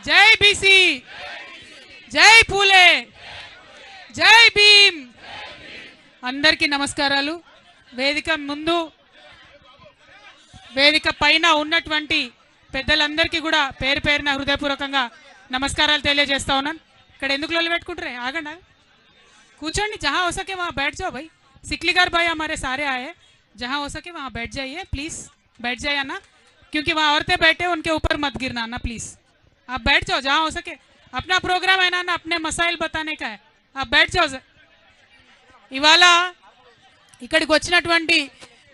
జై బీసీ, జై పూలే, జై భీమ్. అందరికీ నమస్కారాలు. వేదిక ముందు, వేదిక పైన ఉన్నటువంటి పెద్దలందరికీ కూడా పేరు పేరున హృదయపూర్వకంగా నమస్కారాలు తెలియజేస్తా ఉన్నాను. ఇక్కడ ఎందుకు లోలు పెట్టుకుంటారే? ఆగండి, కూర్చోండి. जहाँ हो सके वहाँ बैठ जाओ भाई. सिकलीगर भाई हमारे सारे आए, जहाँ हो सके वहाँ बैठ जाइए प्लीज. बैठ जाइए ना, क्योंकि वहाँ औरतें बैठे उनके ऊपर मत गिरना ना प्लीज. आप बैठ जाओ जहाँ हो सके. अपना प्रोग्राम है ना, अपने मसाइल बताने का है. आप बैठ जाओ. ఇవాళ ఇక్కడికి వచ్చినటువంటి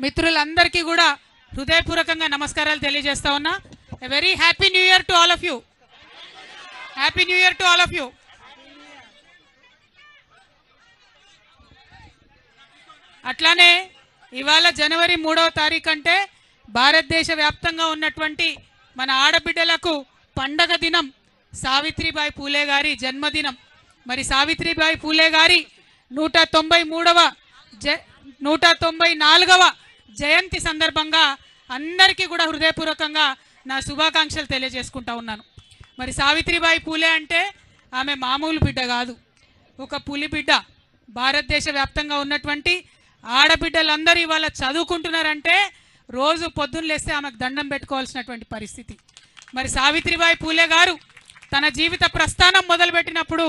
మిత్రులందరికీ కూడా హృదయపూర్వకంగా నమస్కారాలు తెలియజేస్తా ఉన్నా. A very happy new year to all of you. Happy new year to all of you. అట్లానే ఇవాళ జనవరి 3వ తారీఖు అంటే భారతదేశ వ్యాప్తంగా ఉన్నటువంటి మన ఆడబిడ్డలకు పండగ దినం. సావిత్రిబాయి పూలే గారి జన్మదినం. మరి సావిత్రిబాయి పూలే గారి 194వ జయంతి సందర్భంగా అందరికీ కూడా హృదయపూర్వకంగా నా శుభాకాంక్షలు తెలియజేసుకుంటా ఉన్నాను. మరి సావిత్రిబాయి పూలే అంటే ఆమె మామూలు బిడ్డ కాదు, ఒక పులి బిడ్డ. భారతదేశ వ్యాప్తంగా ఉన్నటువంటి ఆడబిడ్డలందరూ ఇవాళ చదువుకుంటున్నారంటే రోజు పొద్దున్న లేస్తే ఆమెకు దండం పెట్టుకోవాల్సినటువంటి పరిస్థితి. మరి సావిత్రిబాయి పూలే గారు తన జీవిత ప్రస్థానం మొదలుపెట్టినప్పుడు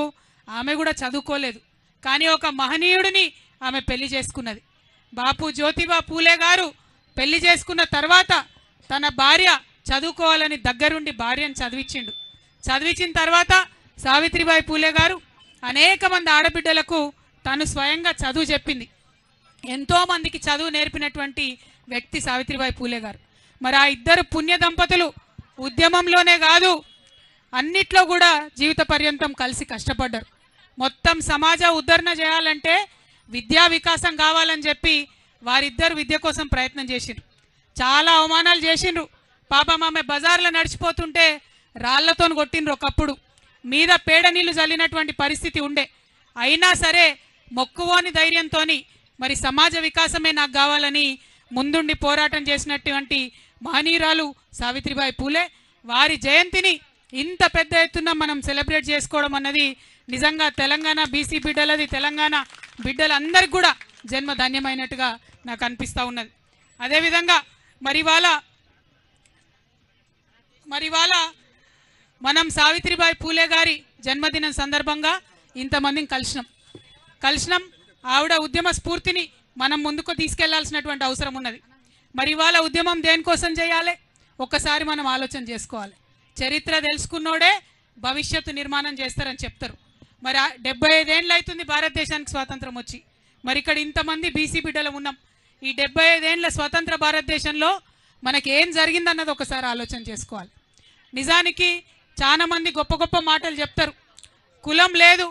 ఆమె కూడా చదువుకోలేదు, కానీ ఒక మహనీయుడిని ఆమె పెళ్లి చేసుకున్నది. బాపు జ్యోతిబా పూలే గారు పెళ్లి చేసుకున్న తర్వాత తన భార్య చదువుకోవాలని దగ్గరుండి భార్యను చదివించిన తర్వాత సావిత్రిబాయి పూలే గారు అనేక మంది ఆడబిడ్డలకు తను స్వయంగా చదువు చెప్పింది. ఎంతోమందికి చదువు నేర్పినటువంటి వ్యక్తి సావిత్రిబాయి పూలే గారు. మరి ఆ ఇద్దరు పుణ్య దంపతులు ఉద్యమంలోనే కాదు అన్నిట్లో కూడా జీవిత పర్యంతం కలిసి కష్టపడ్డారు. మొత్తం సమాజ ఉద్ధరణ చేయాలంటే విద్యా వికాసం కావాలని చెప్పి వారిద్దరు విద్య కోసం ప్రయత్నం చేసిండ్రు. చాలా అవమానాలు చేసిండ్రు. పాపం ఆమె బజార్లో నడిచిపోతుంటే రాళ్లతో కొట్టిండ్రు. ఒకప్పుడు మీద పేడ నీళ్లు చల్లినటువంటి పరిస్థితి ఉండే. అయినా సరే మొక్కువోని ధైర్యంతో మరి సమాజ వికాసమే నాకు కావాలని ముందుండి పోరాటం చేసినటువంటి మహనీయురాలు సావిత్రిబాయి పూలే. వారి జయంతిని ఇంత పెద్ద ఎత్తున మనం సెలబ్రేట్ చేసుకోవడం అన్నది నిజంగా తెలంగాణ బీసీ బిడ్డలది, తెలంగాణ బిడ్డలందరికీ కూడా జన్మ ధన్యమైనట్టుగా నాకు అనిపిస్తూ ఉన్నది. అదేవిధంగా మరివాళ మనం సావిత్రిబాయి పూలే గారి జన్మదినం సందర్భంగా ఇంతమందిని కలిసినాం. ఆవిడ ఉద్యమ స్ఫూర్తిని మనం ముందుకు తీసుకెళ్లాల్సినటువంటి అవసరం ఉన్నది. మరి ఇవాళ ఉద్యమం దేనికోసం చేయాలి ఒక్కసారి మనం ఆలోచన చేసుకోవాలి. చరిత్ర తెలుసుకున్నోడే భవిష్యత్తు నిర్మాణం చేస్తారని చెప్తారు. మరి 75 ఏళ్ళు అవుతుంది భారతదేశానికి స్వాతంత్రం వచ్చి. మరి ఇక్కడ ఇంతమంది బీసీ బిడ్డలు ఉన్నాం. ఈ 75 ఏళ్ళ స్వతంత్ర భారతదేశంలో మనకి ఏం జరిగిందన్నది ఒకసారి ఆలోచన చేసుకోవాలి. నిజానికి చాలా మంది గొప్ప గొప్ప మాటలు చెప్తారు. కులం లేదు,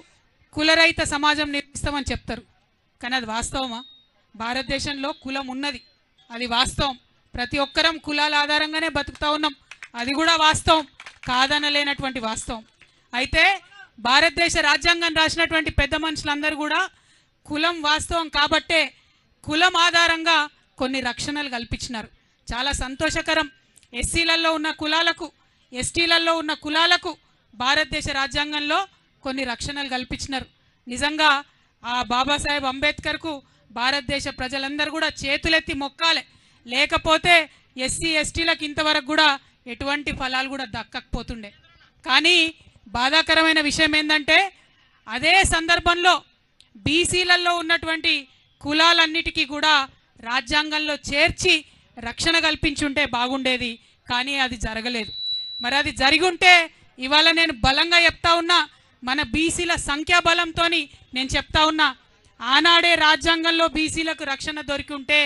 కులరహిత సమాజం నిర్మిస్తామని చెప్తారు. కానీ అది వాస్తవమా? భారతదేశంలో కులం ఉన్నది, అది వాస్తవం. ప్రతి ఒక్కరం కులాల ఆధారంగానే బతుకుతా ఉన్నాం, అది కూడా వాస్తవం, కాదనలేనటువంటి వాస్తవం. అయితే భారతదేశ రాజ్యాంగం రాసినటువంటి పెద్ద మనుషులందరూ కూడా కులం వాస్తవం కాబట్టే కులం ఆధారంగా కొన్ని రక్షణలు కల్పించినారు. చాలా సంతోషకరం. ఎస్సీలలో ఉన్న కులాలకు, ఎస్టీలలో ఉన్న కులాలకు భారతదేశ రాజ్యాంగంలో కొన్ని రక్షణలు కల్పించినారు. నిజంగా ఆ బాబాసాహెబ్ అంబేద్కర్కు భారతదేశ ప్రజలందరూ కూడా చేతులెత్తి మొక్కాలి. లేకపోతే ఎస్సీ ఎస్టీలకు ఇంతవరకు కూడా ఎటువంటి ఫలాలు కూడా దక్కకపోతుండే. కానీ బాధాకరమైన విషయం ఏంటంటే అదే సందర్భంలో బీసీలలో ఉన్నటువంటి కులాలన్నిటికీ కూడా రాజ్యాంగంలో చేర్చి రక్షణ కల్పించుంటే బాగుండేది, కానీ అది జరగలేదు. మరి అది జరిగి ఉంటే ఇవాళ నేను బలంగా చెప్తా ఉన్నా, మన బీసీల సంఖ్యాబలంతో నేను చెప్తా ఉన్నా, ఆనాడే రాజ్యాంగంలో బీసీలకు రక్షణ దొరికి ఉంటే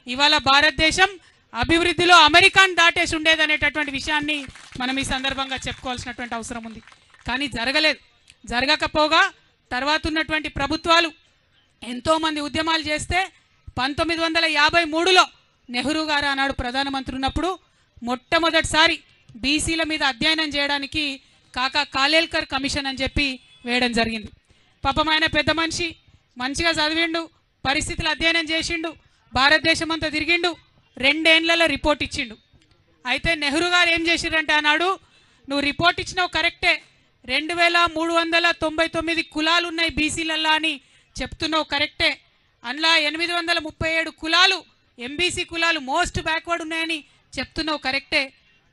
ఇవాళ భారతదేశం అభివృద్ధిలో అమెరికాను దాటేసి ఉండేది అనేటటువంటి విషయాన్ని మనం ఈ సందర్భంగా చెప్పుకోవాల్సినటువంటి అవసరం ఉంది. కానీ జరగలేదు. జరగకపోగా తర్వాత ఉన్నటువంటి ప్రభుత్వాలు ఎంతోమంది ఉద్యమాలు చేస్తే 1953లో నెహ్రూ గారు ఆనాడు ప్రధానమంత్రి ఉన్నప్పుడు మొట్టమొదటిసారి బీసీల మీద అధ్యయనం చేయడానికి కాకా కాలేల్కర్ కమిషన్ అని చెప్పి వేయడం జరిగింది. పాపం ఆయన పెద్ద మనిషి, మంచిగా చదివిండు, పరిస్థితులు అధ్యయనం చేసిండు, భారతదేశం అంతా తిరిగిండు, 2 ఏళ్లలో రిపోర్ట్ ఇచ్చిండు. అయితే నెహ్రూ గారు ఏం చేసిరంటే ఆనాడు నువ్వు రిపోర్ట్ ఇచ్చినావు కరెక్టే, 2399 కులాలు ఉన్నాయి బీసీలల్లా అని చెప్తున్నావు కరెక్టే. అందులో 837 కులాలు ఎంబీసీ కులాలు మోస్ట్ బ్యాక్వర్డ్ ఉన్నాయని చెప్తున్నావు కరెక్టే.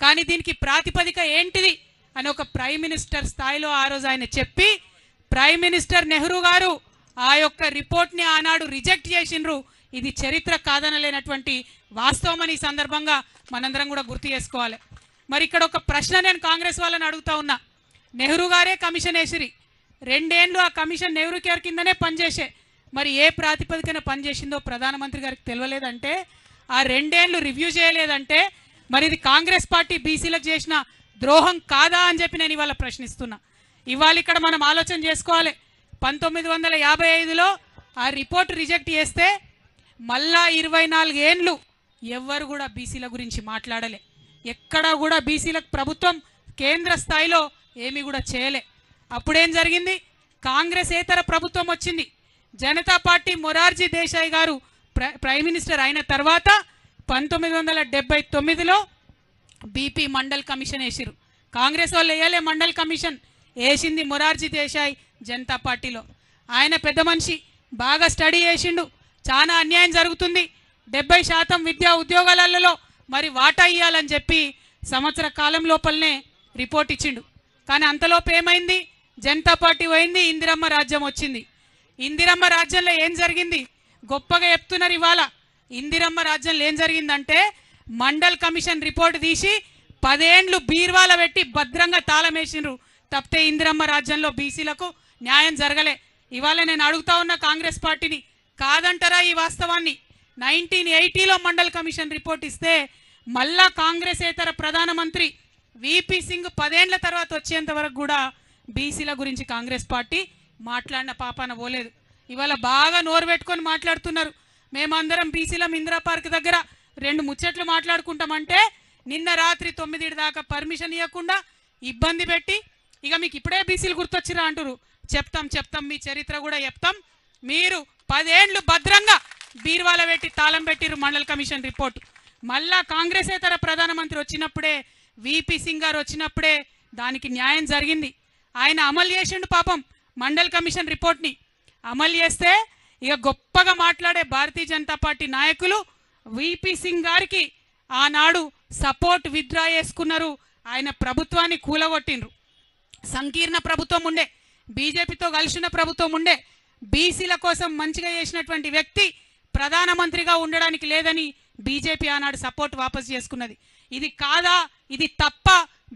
కానీ దీనికి ప్రాతిపదిక ఏంటిది అని ఒక ప్రైమ్ మినిస్టర్ స్థాయిలో ఆ రోజు ఆయన చెప్పి, ప్రైమ్ మినిస్టర్ నెహ్రూ గారు ఆ యొక్క రిపోర్ట్ని ఆనాడు రిజెక్ట్ చేసిండ్రు. ఇది చరిత్ర కాదనలేనటువంటి వాస్తవం అని ఈ సందర్భంగా మనందరం కూడా గుర్తు చేసుకోవాలి. మరి ఇక్కడ ఒక ప్రశ్న నేను కాంగ్రెస్ వాళ్ళని అడుగుతా ఉన్నా. నెహ్రూ గారే కమిషన్ వేసిరి, 2 ఏళ్ళు ఆ కమిషన్ నెహ్రూ కేర్ కిందనే పనిచేసే, మరి ఏ ప్రాతిపదికన పనిచేసిందో ప్రధానమంత్రి గారికి తెలియలేదంటే, ఆ 2 ఏళ్ళు రివ్యూ చేయలేదంటే మరి ఇది కాంగ్రెస్ పార్టీ బీసీలకు చేసిన ద్రోహం కాదా అని చెప్పి నేను ఇవాళ ప్రశ్నిస్తున్నా. ఇవాళ ఇక్కడ మనం ఆలోచన చేసుకోవాలి. 1955లో ఆ రిపోర్ట్ రిజెక్ట్ చేస్తే మళ్ళా 24 ఏళ్ళు ఎవ్వరు కూడా బీసీల గురించి మాట్లాడలే. ఎక్కడా కూడా బీసీలకు ప్రభుత్వం కేంద్ర స్థాయిలో ఏమీ కూడా చేయలే. అప్పుడేం జరిగింది? కాంగ్రెస్ ఏతర ప్రభుత్వం వచ్చింది. జనతా పార్టీ మొరార్జీ దేశాయ్ గారు ప్రైమ్ మినిస్టర్ అయిన తర్వాత 1979లో బీపీ మండల్ కమిషన్ వేసిరు. కాంగ్రెస్ వాళ్ళు వేయలే మండల్ కమిషన్, వేసింది మొరార్జీ దేశాయ్ జనతా పార్టీలో. ఆయన పెద్ద మనిషి, బాగా స్టడీ చేసిండు, చాలా అన్యాయం జరుగుతుంది, 70% విద్యా ఉద్యోగాలలో మరి వాటా ఇవ్వాలని చెప్పి సంవత్సర కాలం లోపలనే రిపోర్ట్ ఇచ్చిండు. కానీ అంతలోపు ఏమైంది? జనతా పార్టీ పోయింది, ఇందిరమ్మ రాజ్యం వచ్చింది. ఇందిరమ్మ రాజ్యంలో ఏం జరిగింది గొప్పగా చెప్తున్నారు ఇవాళ. ఇందిరమ్మ రాజ్యంలో ఏం జరిగిందంటే మండల్ కమిషన్ రిపోర్ట్ తీసి 10 ఏళ్ళు బీర్వాల పెట్టి భద్రంగా తాళం వేసిండ్రు తప్పితే ఇందిరమ్మ రాజ్యంలో బీసీలకు న్యాయం జరగలే. ఇవాళ నేను అడుగుతా ఉన్న కాంగ్రెస్ పార్టీని, కాదంటారా ఈ వాస్తవాన్ని? 1980లో మండల్ కమిషన్ రిపోర్ట్ ఇస్తే మళ్ళా కాంగ్రెస్ ఏతర ప్రధానమంత్రి విపి సింగ్ 10 ఏళ్ల తర్వాత వచ్చేంత వరకు కూడా బీసీల గురించి కాంగ్రెస్ పార్టీ మాట్లాడిన పాపాన పోలేదు. ఇవాళ బాగా నోరు పెట్టుకొని మాట్లాడుతున్నారు. మేమందరం బీసీలం ఇందిరా పార్క్ దగ్గర 2 ముచ్చట్లు మాట్లాడుకుంటామంటే నిన్న రాత్రి 9 దాకా పర్మిషన్ ఇవ్వకుండా ఇబ్బంది పెట్టి, ఇక మీకు ఇప్పుడే బీసీలు గుర్తొచ్చిరా అంటారు. చెప్తాం మీ చరిత్ర కూడా చెప్తాం. మీరు 10 ఏళ్ళు భద్రంగా బీర్వాల పెట్టి తాళం పెట్టిరు మండల్ కమిషన్ రిపోర్టు. మళ్ళా కాంగ్రెస్ ఏతర ప్రధానమంత్రి వచ్చినప్పుడే, విపి సింగ్ గారు వచ్చినప్పుడే దానికి న్యాయం జరిగింది. ఆయన అమలు చేసిండు పాపం మండల్ కమిషన్ రిపోర్ట్ని. అమలు చేస్తే ఇక గొప్పగా మాట్లాడే భారతీయ జనతా పార్టీ నాయకులు విపి సింగ్ గారికి ఆనాడు సపోర్ట్ విత్డ్రా చేసుకున్నారు, ఆయన ప్రభుత్వాన్ని కూలగొట్టిండ్రు. సంకీర్ణ ప్రభుత్వం ఉండే, బీజేపీతో కలిసిన ప్రభుత్వం ఉండే, బీసీల కోసం మంచిగా చేసినటువంటి వ్యక్తి ప్రధానమంత్రిగా ఉండడానికి లేదని బీజేపీ ఆనాడు సపోర్ట్ వాపస్ చేసుకున్నది. ఇది కాదా, ఇది తప్ప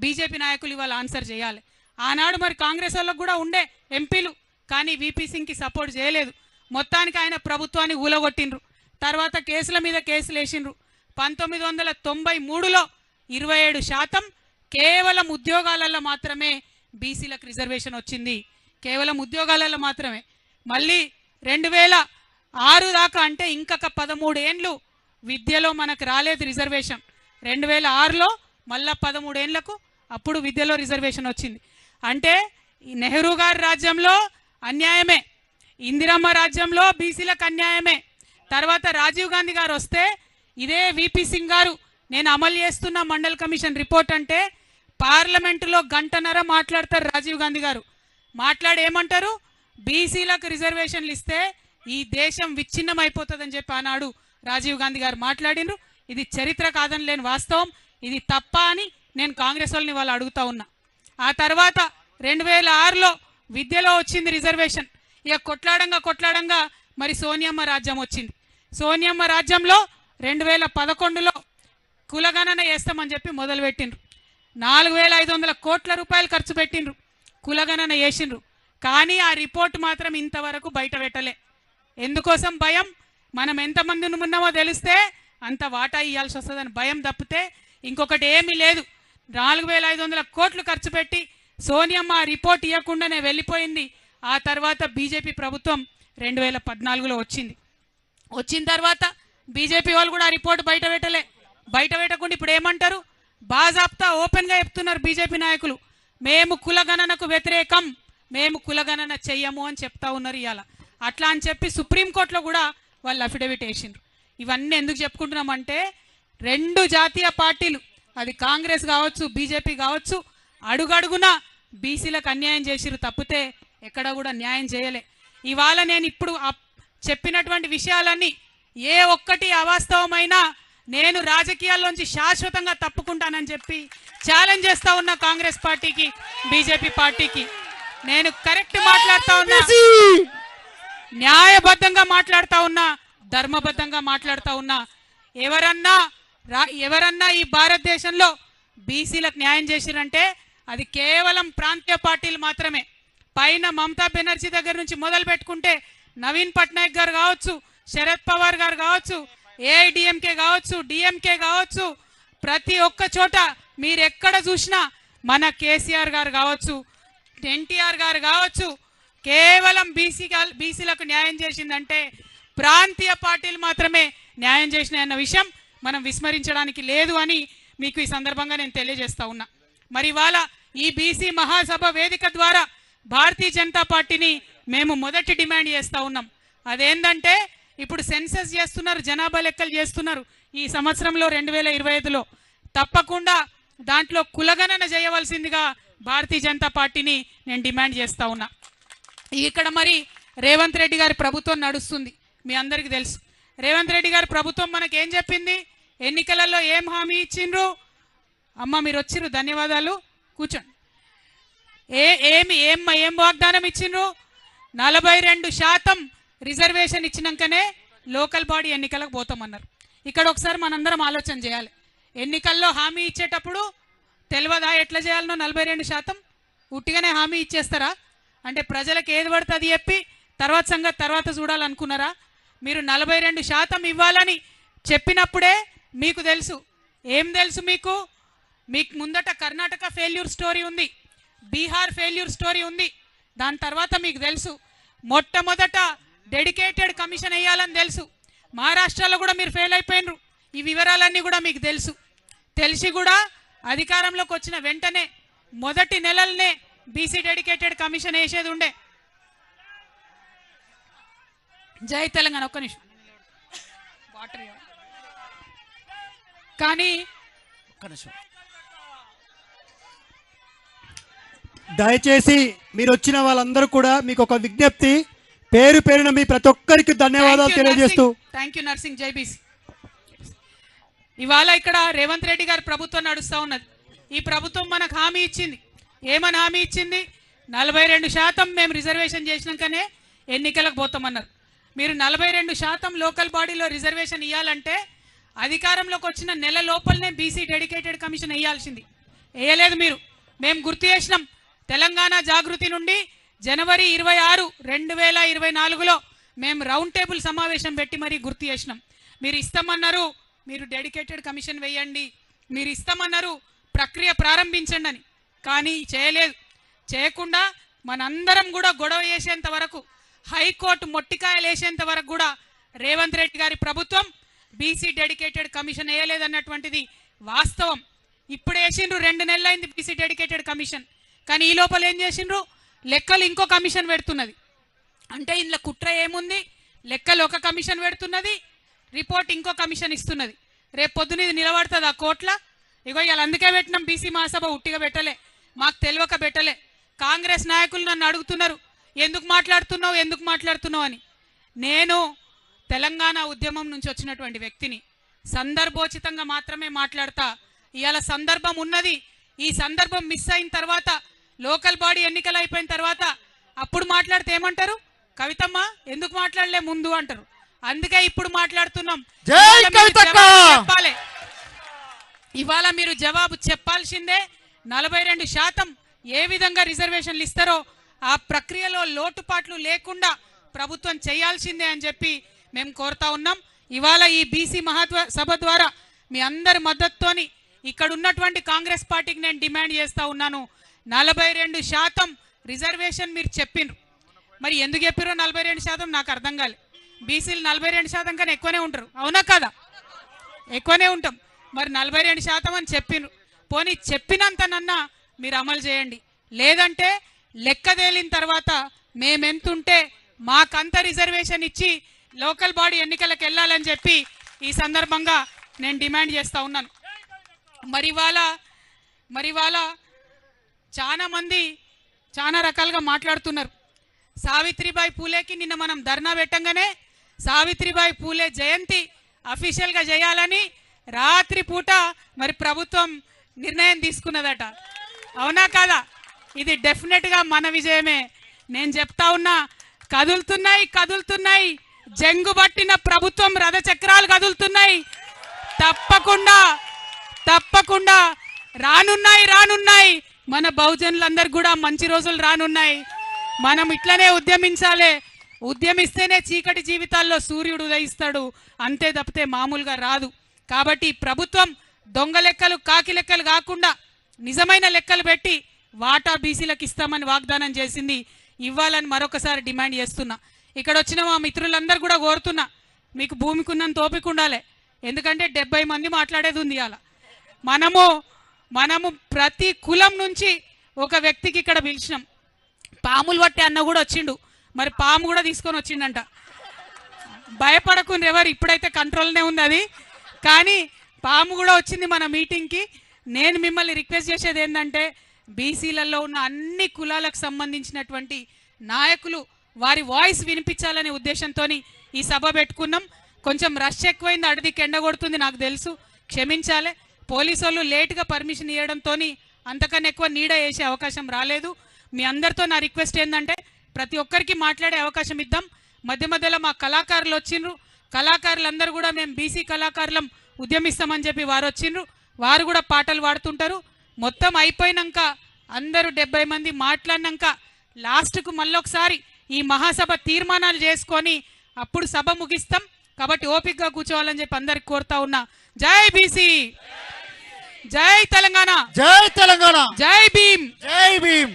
బీజేపీ నాయకులు ఇవాళ ఆన్సర్ చేయాలి. ఆనాడు మరి కాంగ్రెస్ వాళ్ళకు కూడా ఉండే ఎంపీలు, కానీ విపి సింగ్కి సపోర్ట్ చేయలేదు. మొత్తానికి ఆయన ప్రభుత్వాన్ని ఊలగొట్టిండ్రు. తర్వాత కేసుల మీద కేసులు వేసిండ్రు. 1993లో 27% కేవలం ఉద్యోగాలలో మాత్రమే బీసీలకు రిజర్వేషన్ వచ్చింది, కేవలం ఉద్యోగాలలో మాత్రమే. మళ్ళీ 2006 దాకా అంటే ఇంకొక 13 ఏళ్ళు విద్యలో మనకు రాలేదు రిజర్వేషన్. 2006లో మళ్ళా 13 ఏళ్లకు అప్పుడు విద్యలో రిజర్వేషన్ వచ్చింది. అంటే నెహ్రూ గారి రాజ్యంలో అన్యాయమే, ఇందిరమ్మ రాజ్యంలో బీసీలకు అన్యాయమే. తర్వాత రాజీవ్ గాంధీ గారు వస్తే ఇదే విపి సింగ్ గారు నేను అమలు చేస్తున్న మండల్ కమిషన్ రిపోర్ట్ అంటే పార్లమెంటులో 1.5 గంట మాట్లాడతారు రాజీవ్ గాంధీ గారు. మాట్లాడి ఏమంటారు? బీసీలకు రిజర్వేషన్లు ఇస్తే ఈ దేశం విచ్ఛిన్నం అయిపోతుందని చెప్పి ఆనాడు రాజీవ్ గాంధీ గారు మాట్లాడినరు. ఇది చరిత్ర కాదని లేని వాస్తవం, ఇది తప్ప అని నేను కాంగ్రెస్ వాళ్ళని వాళ్ళు అడుగుతా ఉన్నా. ఆ తర్వాత 2006లో విద్యలో వచ్చింది రిజర్వేషన్. ఇక కొట్లాడంగా మరి సోనియమ్మ రాజ్యం వచ్చింది. సోనియమ్మ రాజ్యంలో 2011లో కులగణన చేస్తామని చెప్పి మొదలుపెట్టిండ్రు. 4500 కోట్ల రూపాయలు ఖర్చు పెట్టిండ్రు, కులగణన చేసిండ్రు. కానీ ఆ రిపోర్ట్ మాత్రం ఇంతవరకు బయట పెట్టలే. ఎందుకోసం? భయం. మనం ఎంతమంది ఉన్నామో తెలిస్తే అంత వాటా ఇవ్వాల్సి వస్తుందని భయం తప్పితే ఇంకొకటి ఏమీ లేదు. 4500 కోట్లు ఖర్చు పెట్టి సోనియమ్మ రిపోర్ట్ ఇవ్వకుండానే వెళ్ళిపోయింది. ఆ తర్వాత బీజేపీ ప్రభుత్వం 2014లో వచ్చింది. వచ్చిన తర్వాత బీజేపీ వాళ్ళు కూడా ఆ రిపోర్ట్ బయట పెట్టలే. బయట పెట్టకుండా ఇప్పుడు ఏమంటారు? బాజాప్తా ఓపెన్గా చెప్తున్నారు బీజేపీ నాయకులు, మేము కులగణనకు వ్యతిరేకం, మేము కులగణన చెయ్యము అని చెప్తా ఉన్నారు ఇవాళ. అట్లా అని చెప్పి సుప్రీంకోర్టులో కూడా వాళ్ళు అఫిడవిట్ వేసిండ్రు. ఇవన్నీ ఎందుకు చెప్పుకుంటున్నామంటే 2 జాతీయ పార్టీలు, అది కాంగ్రెస్ కావచ్చు, బీజేపీ కావచ్చు, అడుగడుగున బీసీలకు అన్యాయం చేసిరు తప్పితే ఎక్కడ కూడా న్యాయం చేయలే. ఇవాళ నేను ఇప్పుడు చెప్పినటువంటి విషయాలన్నీ ఏ ఒక్కటి అవాస్తవమైనా నేను రాజకీయాల్లోంచి శాశ్వతంగా తప్పుకుంటానని చెప్పి ఛాలెంజ్ చేస్తా ఉన్నా కాంగ్రెస్ పార్టీకి, బీజేపీ పార్టీకి. నేను కరెక్ట్ మాట్లాడుతా ఉన్నా, న్యాయబద్ధంగా మాట్లాడుతా ఉన్నా, ధర్మబద్ధంగా మాట్లాడుతా ఉన్నా. ఎవరన్నా ఈ భారతదేశంలో బీసీలకు న్యాయం చేసిరంటే అది కేవలం ప్రాంతీయ పార్టీలు మాత్రమే. పైన మమతా బెనర్జీ దగ్గర నుంచి మొదలు పెట్టుకుంటే నవీన్ పట్నాయక్ గారు కావచ్చు, శరద్ పవార్ గారు కావచ్చు, ఏఐడిఎంకే కావచ్చు, డిఎంకే కావచ్చు, ప్రతి ఒక్క చోట మీరు ఎక్కడ చూసినా మన కేసీఆర్ గారు కావచ్చు, ఎన్టీఆర్ గారు కావచ్చు, కేవలం బీసీలకు న్యాయం చేసిందంటే ప్రాంతీయ పార్టీలు మాత్రమే న్యాయం చేసినాయన్న విషయం మనం విస్మరించడానికి లేదు అని మీకు ఈ సందర్భంగా నేను తెలియజేస్తా ఉన్నా. మరి ఇవాళ ఈ బీసీ మహాసభ వేదిక ద్వారా భారతీయ జనతా పార్టీని మేము మొదటి డిమాండ్ చేస్తూ ఉన్నాం. అదేంటంటే ఇప్పుడు సెన్సస్ చేస్తున్నారు, జనాభా లెక్కలు చేస్తున్నారు ఈ సంవత్సరంలో 2025లో. తప్పకుండా దాంట్లో కులగణన చేయవలసిందిగా భారతీయ జనతా పార్టీని నేను డిమాండ్ చేస్తూ ఉన్నా. ఇక్కడ మరి రేవంత్ రెడ్డి గారి ప్రభుత్వం నడుస్తుంది, మీ అందరికీ తెలుసు. రేవంత్ రెడ్డి గారి ప్రభుత్వం మనకేం చెప్పింది, ఎన్నికలలో ఏం హామీ ఇచ్చిండ్రు? అమ్మ మీరు వచ్చిర్రు, ధన్యవాదాలు, కూర్చోండి. ఏం వాగ్దానం ఇచ్చిండ్రు? 42% రిజర్వేషన్ ఇచ్చినాకనే లోకల్ బాడీ ఎన్నికలకు పోతామన్నారు. ఇక్కడ ఒకసారి మనందరం ఆలోచన చేయాలి. ఎన్నికల్లో హామీ ఇచ్చేటప్పుడు తెలియదా ఎట్లా చేయాలనో? 42% ఉట్టిగానే హామీ ఇచ్చేస్తారా? అంటే ప్రజలకు ఏది పడితే అది చెప్పి తర్వాత సంగతి తర్వాత చూడాలనుకున్నారా? మీరు 42% ఇవ్వాలని చెప్పినప్పుడే మీకు తెలుసు, ఏం తెలుసు మీకు ముందట కర్ణాటక ఫెయిల్యూర్ స్టోరీ ఉంది, బీహార్ ఫెయిల్యూర్ స్టోరీ ఉంది. దాని తర్వాత మీకు తెలుసు మొట్టమొదట డెడికేటెడ్ కమిషన్ వేయాలని తెలుసు. మహారాష్ట్రలో కూడా మీరు ఫెయిల్ అయిపోయినరు. ఈ వివరాలన్నీ కూడా మీకు తెలుసు. తెలిసి కూడా అధికారంలోకి వచ్చిన వెంటనే మొదటి నెలలనే బీసీ డెడికేటెడ్ కమిషన్ వేసేది ఉండే. జై తెలంగాణ. ఒక్క నిమిషం వాటర్. కానీ దయచేసి మీరు వచ్చిన వాళ్ళందరూ కూడా మీకు ఒక విజ్ఞప్తి, పేరు పేరున మీ ప్రతి ఒక్కరికి ధన్యవాదాలు తెలియజేస్తూ. థ్యాంక్ యూ నర్సింగ్, జై బీసీ. ఇవాళ ఇక్కడ రేవంత్ రెడ్డి గారి ప్రభుత్వం నడుస్తూ ఉన్నది. ఈ ప్రభుత్వం మనకు హామీ ఇచ్చింది. ఏమని హామీ ఇచ్చింది? 42% మేము రిజర్వేషన్ చేసినాకనే ఎన్నికలకు పోతామన్నారు. మీరు 42% లోకల్ బాడీలో రిజర్వేషన్ ఇవ్వాలంటే అధికారంలోకి వచ్చిన నెల లోపలనే బీసీ డెడికేటెడ్ కమిషన్ వేయాల్సింది. వేయలేదు మీరు. మేము గుర్తు చేసినాం. తెలంగాణ జాగృతి నుండి జనవరి 26, 2024లో మేము రౌండ్ టేబుల్ సమావేశం పెట్టి మరీ గుర్తు చేసినాం. మీరు ఇస్తామన్నారు, మీరు డెడికేటెడ్ కమిషన్ వేయండి, మీరు ఇస్తామన్నారు, ప్రక్రియ ప్రారంభించండి అని. కానీ చేయలేదు. చేయకుండా మనందరం కూడా గొడవ చేసేంత వరకు, హైకోర్టు మొట్టికాయలు వేసేంత వరకు కూడా రేవంత్ రెడ్డి గారి ప్రభుత్వం బీసీ డెడికేటెడ్ కమిషన్ వేయలేదన్నటువంటిది వాస్తవం. ఇప్పుడు వేసిండ్రు, 2 నెలలైంది బీసీ డెడికేటెడ్ కమిషన్. కానీ ఈ లోపల ఏం చేసిండ్రు? లెక్కలు ఇంకో కమిషన్ పెడుతున్నది. అంటే ఇందులో కుట్ర ఏముంది? లెక్కలు ఒక కమిషన్ పెడుతున్నది, రిపోర్ట్ ఇంకో కమిషన్ ఇస్తున్నది. రేపు పొద్దున ఇది నిలబడుతుంది ఆ కోట్ల. ఇగో ఇవాళ అందుకే పెట్టినాం బీసీ మహాసభ. ఉట్టిగా పెట్టలే, మాకు తెలియక పెట్టలే. కాంగ్రెస్ నాయకులు నన్ను అడుగుతున్నారు, ఎందుకు మాట్లాడుతున్నావు అని. నేను తెలంగాణ ఉద్యమం నుంచి వచ్చినటువంటి వ్యక్తిని. సందర్భోచితంగా మాత్రమే మాట్లాడతా. ఇవాళ సందర్భం ఉన్నది. ఈ సందర్భం మిస్ అయిన తర్వాత, లోకల్ బాడీ ఎన్నికలు అయిపోయిన తర్వాత అప్పుడు మాట్లాడితే ఏమంటారు? కవితమ్మ ఎందుకు మాట్లాడలే ముందు అంటారు. అందుకే ఇప్పుడు మాట్లాడుతున్నాం. చెప్పాలి. ఇవాళ మీరు జవాబు చెప్పాల్సిందే. 42% ఏ విధంగా రిజర్వేషన్లు ఇస్తారో ఆ ప్రక్రియలో లోటుపాట్లు లేకుండా ప్రభుత్వం చేయాల్సిందే అని చెప్పి మేము కోరుతా ఉన్నాం. ఇవాళ ఈ బీసీ మహాసభ ద్వారా మీ అందరి మద్దతుతోని ఇక్కడ ఉన్నటువంటి కాంగ్రెస్ పార్టీకి నేను డిమాండ్ చేస్తూ ఉన్నాను. 42% రిజర్వేషన్ మీరు చెప్పిండ్రు. మరి ఎందుకు చెప్పారో 42% నాకు అర్థం కాలే. బీసీలు 42% కన్నా ఎక్కువనే ఉంటారు, అవునా కదా? ఎక్కువనే ఉంటాం. మరి 42% అని చెప్పిండ్రు. పోనీ చెప్పినంతనన్నా మీరు అమలు చేయండి. లేదంటే లెక్క తేలిన తర్వాత మేమెంతుంటే మాకంత రిజర్వేషన్ ఇచ్చి లోకల్ బాడీ ఎన్నికలకు వెళ్ళాలని చెప్పి ఈ సందర్భంగా నేను డిమాండ్ చేస్తూ ఉన్నాను. మరి ఇవాళ చాలా మంది చాలా రకాలుగా మాట్లాడుతున్నారు. సావిత్రిబాయి పూలేకి నిన్న మనం ధర్నా పెట్టంగానే సావిత్రిబాయి పూలే జయంతి అఫీషియల్గా చేయాలని రాత్రి పూట మరి ప్రభుత్వం నిర్ణయం తీసుకున్నదట. అవునా కాదా? ఇది డెఫినెట్గా మన విజయమే. నేను చెప్తా ఉన్నా, కదులుతున్నాయి కదులుతున్నాయి, జంగు పట్టిన ప్రభుత్వం రథచక్రాలు కదులుతున్నాయి. తప్పకుండా తప్పకుండా రానున్నాయి రానున్నాయి మన బహుజనులందరూ కూడా మంచి రోజులు రానున్నాయి. మనం ఇట్లనే ఉద్యమించాలి. ఉద్యమిస్తేనే చీకటి జీవితాల్లో సూర్యుడు ఉదయిస్తాడు, అంతే తప్పితే మామూలుగా రాదు. కాబట్టి ప్రభుత్వం దొంగ లెక్కలు కాకి లెక్కలు కాకుండా నిజమైన లెక్కలు పెట్టి వాటా బీసీలకు ఇస్తామని వాగ్దానం చేసింది. ఇవ్వాలని మరొకసారి డిమాండ్ చేస్తున్నా. ఇక్కడ వచ్చిన మా మిత్రులందరూ కూడా కోరుతున్నా, మీకు భూమికున్నంత ఓపిక ఉండాలి. ఎందుకంటే 70 మంది మాట్లాడేది ఉంది అలా. మనము ప్రతి కులం నుంచి ఒక వ్యక్తికి ఇక్కడ పిలిచినాం. పాములు పట్టే అన్న కూడా వచ్చిండు, మరి పాము కూడా తీసుకొని వచ్చిండంట. భయపడకుండా ఎవరు, ఇప్పుడైతే కంట్రోల్నే ఉంది అది, కానీ పాము కూడా వచ్చింది మన మీటింగ్కి. నేను మిమ్మల్ని రిక్వెస్ట్ చేసేది ఏంటంటే, బీసీలలో ఉన్న అన్ని కులాలకు సంబంధించినటువంటి నాయకులు వారి వాయిస్ వినిపించాలనే ఉద్దేశంతో ఈ సభ పెట్టుకున్నాం. కొంచెం రష్ ఎక్కువైంది, అడిదికి ఎండ కొడుతుంది నాకు తెలుసు, క్షమించాలి. పోలీసు వాళ్ళు లేటుగా పర్మిషన్ ఇవ్వడంతో అంతకన్నా ఎక్కువ నీడ వేసే అవకాశం రాలేదు. మీ అందరితో నా రిక్వెస్ట్ ఏంటంటే, ప్రతి ఒక్కరికి మాట్లాడే అవకాశం ఇద్దాం. మధ్య మధ్యలో మా కళాకారులు వచ్చిండ్రు, కళాకారులందరూ కూడా మేము బీసీ కళాకారులం ఉద్యమిస్తామని చెప్పి వారు వచ్చిండ్రు, వారు కూడా పాటలు పాడుతుంటారు. మొత్తం అయిపోయినాక అందరూ 70 మంది మాట్లాడినాక లాస్ట్కు మళ్ళొకసారి ఈ మహాసభ తీర్మానాలు చేసుకొని అప్పుడు సభ ముగిస్తాం. కాబట్టి ఓపికగా కూర్చోవాలని చెప్పి అందరికి కోరుతా ఉన్నా. జై బీసీ, జై తెలంగాణ, జై తెలంగాణ, జై భీమ్, జై భీమ్.